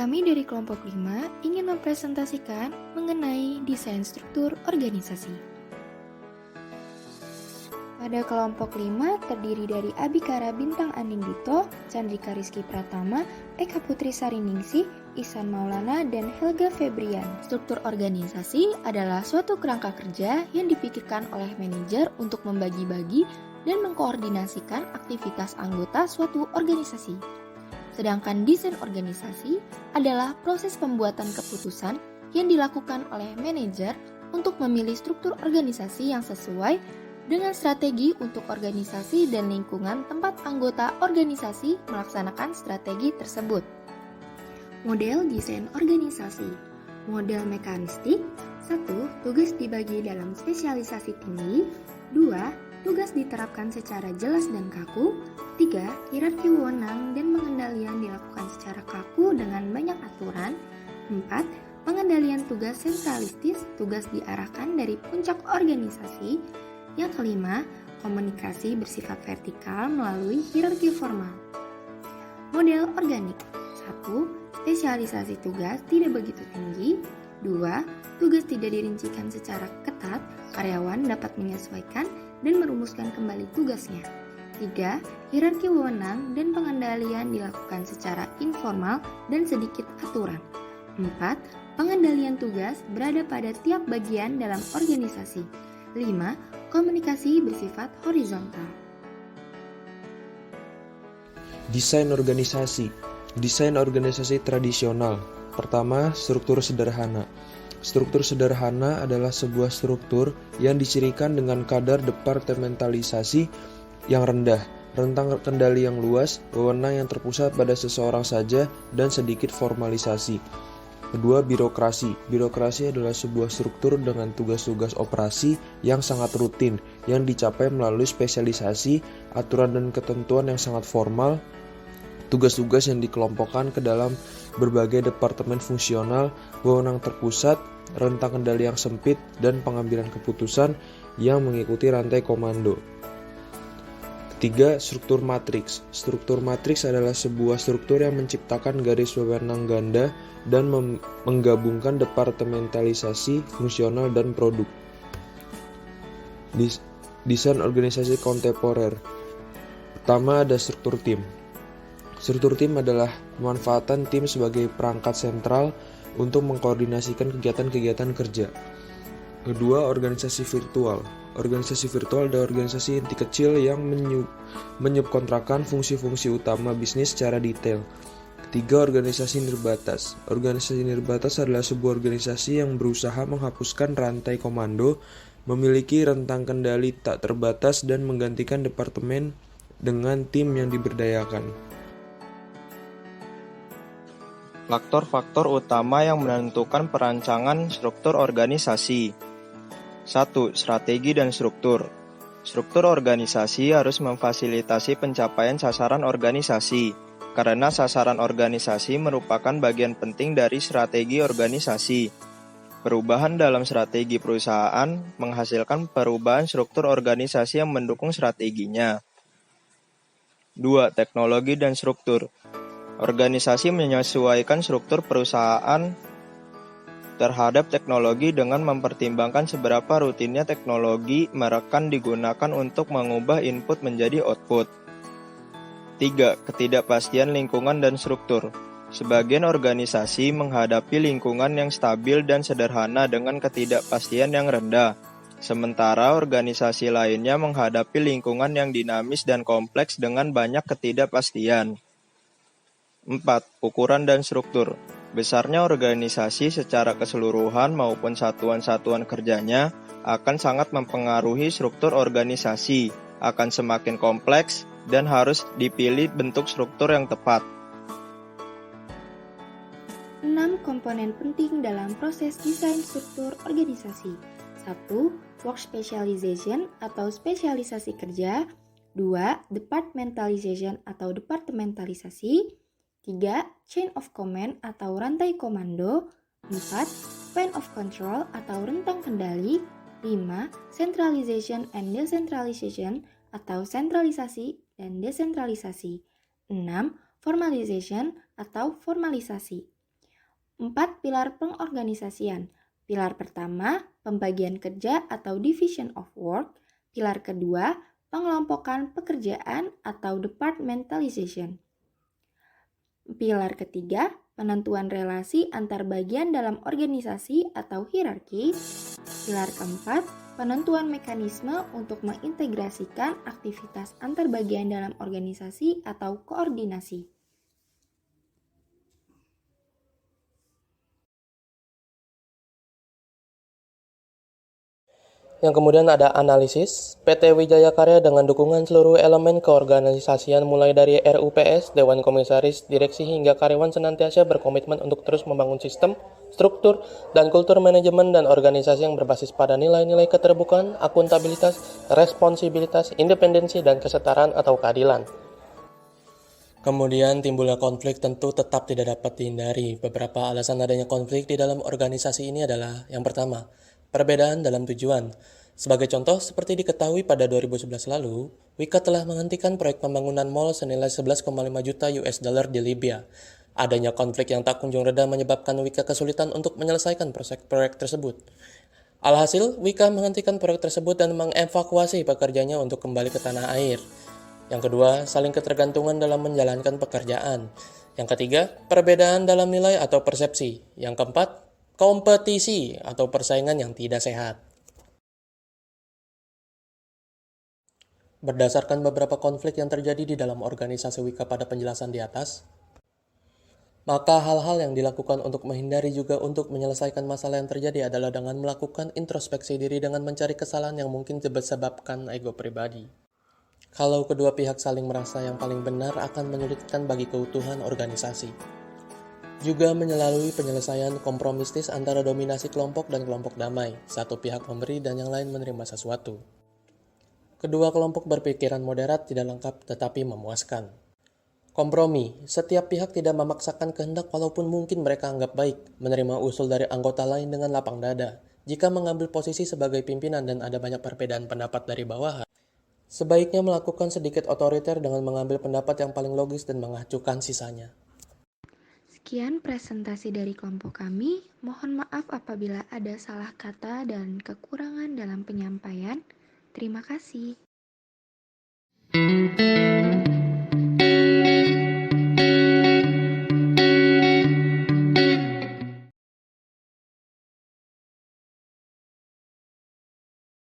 Kami dari kelompok 5 ingin mempresentasikan mengenai desain struktur organisasi. Pada kelompok 5 terdiri dari Abikara Bintang Anindito, Chandrika Rizky Pratama, Eka Putri Sariningsih, Ihsan Maulana, dan Helga Febrian. Struktur organisasi adalah suatu kerangka kerja yang dipikirkan oleh manajer untuk membagi-bagi dan mengkoordinasikan aktivitas anggota suatu organisasi. Sedangkan desain organisasi adalah proses pembuatan keputusan yang dilakukan oleh manajer untuk memilih struktur organisasi yang sesuai dengan strategi untuk organisasi dan lingkungan tempat anggota organisasi melaksanakan strategi tersebut. Model desain organisasi. Model mekanistik. 1. Tugas dibagi dalam spesialisasi tinggi. 2. Tugas diterapkan secara jelas dan kaku. 3. Hierarki wewenang dan pengendalian dilakukan secara kaku dengan banyak aturan. 4. Pengendalian tugas sentralistis, tugas diarahkan dari puncak organisasi. Yang kelima, komunikasi bersifat vertikal melalui hierarki formal. Model organik. 1. Spesialisasi tugas tidak begitu tinggi. 2. Tugas tidak dirincikan secara ketat, karyawan dapat menyesuaikan dan merumuskan kembali tugasnya. 3. Hierarki wewenang dan pengendalian dilakukan secara informal dan sedikit aturan. 4. Pengendalian tugas berada pada tiap bagian dalam organisasi. 5. Komunikasi bersifat horizontal. Desain organisasi. Desain organisasi tradisional. Pertama, struktur sederhana. Struktur sederhana adalah sebuah struktur yang dicirikan dengan kadar departementalisasi yang rendah, rentang kendali yang luas, wewenang yang terpusat pada seseorang saja, dan sedikit formalisasi. Kedua, birokrasi. Birokrasi adalah sebuah struktur dengan tugas-tugas operasi yang sangat rutin, yang dicapai melalui spesialisasi, aturan dan ketentuan yang sangat formal, tugas-tugas yang dikelompokkan ke dalam berbagai departemen fungsional, wewenang terpusat, rentang kendali yang sempit, dan pengambilan keputusan yang mengikuti rantai komando. Ketiga, struktur matriks. Struktur matriks adalah sebuah struktur yang menciptakan garis wewenang ganda dan menggabungkan departementalisasi, fungsional, dan produk. Desain organisasi kontemporer. Pertama, ada struktur tim. Struktur tim adalah pemanfaatan tim sebagai perangkat sentral untuk mengkoordinasikan kegiatan-kegiatan kerja. Kedua, organisasi virtual. Organisasi virtual adalah organisasi inti kecil yang menyubkontrakkan fungsi-fungsi utama bisnis secara detail. Ketiga, organisasi nirbatas. Organisasi nirbatas adalah sebuah organisasi yang berusaha menghapuskan rantai komando, memiliki rentang kendali tak terbatas, dan menggantikan departemen dengan tim yang diberdayakan. Faktor-faktor utama yang menentukan perancangan struktur organisasi. 1. Strategi dan struktur. Struktur organisasi harus memfasilitasi pencapaian sasaran organisasi, karena sasaran organisasi merupakan bagian penting dari strategi organisasi. Perubahan dalam strategi perusahaan menghasilkan perubahan struktur organisasi yang mendukung strateginya. 2. Teknologi dan struktur. Organisasi menyesuaikan struktur perusahaan terhadap teknologi dengan mempertimbangkan seberapa rutinnya teknologi merekan digunakan untuk mengubah input menjadi output. 3. Ketidakpastian lingkungan dan struktur. Sebagian organisasi menghadapi lingkungan yang stabil dan sederhana dengan ketidakpastian yang rendah, sementara organisasi lainnya menghadapi lingkungan yang dinamis dan kompleks dengan banyak ketidakpastian. 4. Ukuran dan struktur. Besarnya organisasi secara keseluruhan maupun satuan-satuan kerjanya akan sangat mempengaruhi struktur organisasi, akan semakin kompleks dan harus dipilih bentuk struktur yang tepat. 6 komponen penting dalam proses desain struktur organisasi. 1. Work specialization atau spesialisasi kerja. 2. Departmentalization atau departementalisasi. 3. Chain of command atau rantai komando. 4. Span of control atau rentang kendali. 5. Centralization and decentralization atau sentralisasi dan desentralisasi. 6. Formalization atau formalisasi. 4 pilar pengorganisasian. Pilar pertama, pembagian kerja atau division of work. Pilar kedua, pengelompokan pekerjaan atau departmentalization. Pilar ketiga, penentuan relasi antar bagian dalam organisasi atau hierarki. Pilar keempat, penentuan mekanisme untuk mengintegrasikan aktivitas antar bagian dalam organisasi atau koordinasi. Yang kemudian ada analisis, PT Wijaya Karya dengan dukungan seluruh elemen keorganisasian mulai dari RUPS, Dewan Komisaris, Direksi hingga karyawan senantiasa berkomitmen untuk terus membangun sistem, struktur, dan kultur manajemen dan organisasi yang berbasis pada nilai-nilai keterbukaan, akuntabilitas, responsibilitas, independensi, dan kesetaraan atau keadilan. Kemudian timbulnya konflik tentu tetap tidak dapat dihindari. Beberapa alasan adanya konflik di dalam organisasi ini adalah yang pertama, perbedaan dalam tujuan. Sebagai contoh, seperti diketahui pada 2011 lalu, Wika telah menghentikan proyek pembangunan mal senilai 11,5 juta US dollar di Libya. Adanya konflik yang tak kunjung reda menyebabkan Wika kesulitan untuk menyelesaikan proyek tersebut. Alhasil, Wika menghentikan proyek tersebut dan mengevakuasi pekerjanya untuk kembali ke tanah air. Yang kedua, saling ketergantungan dalam menjalankan pekerjaan. Yang ketiga, perbedaan dalam nilai atau persepsi. Yang keempat, kompetisi atau persaingan yang tidak sehat. Berdasarkan beberapa konflik yang terjadi di dalam organisasi Wika pada penjelasan di atas, maka hal-hal yang dilakukan untuk menghindari juga untuk menyelesaikan masalah yang terjadi adalah dengan melakukan introspeksi diri dengan mencari kesalahan yang mungkin disebabkan ego pribadi. Kalau kedua pihak saling merasa yang paling benar akan menyulitkan bagi keutuhan organisasi. Juga melalui penyelesaian kompromistis antara dominasi kelompok dan kelompok damai, satu pihak memberi dan yang lain menerima sesuatu. Kedua kelompok berpikiran moderat tidak lengkap tetapi memuaskan. Kompromi, setiap pihak tidak memaksakan kehendak walaupun mungkin mereka anggap baik, menerima usul dari anggota lain dengan lapang dada. Jika mengambil posisi sebagai pimpinan dan ada banyak perbedaan pendapat dari bawahan, sebaiknya melakukan sedikit otoriter dengan mengambil pendapat yang paling logis dan mengacuhkan sisanya. Sekian presentasi dari kelompok kami. Mohon maaf apabila ada salah kata dan kekurangan dalam penyampaian. Terima kasih.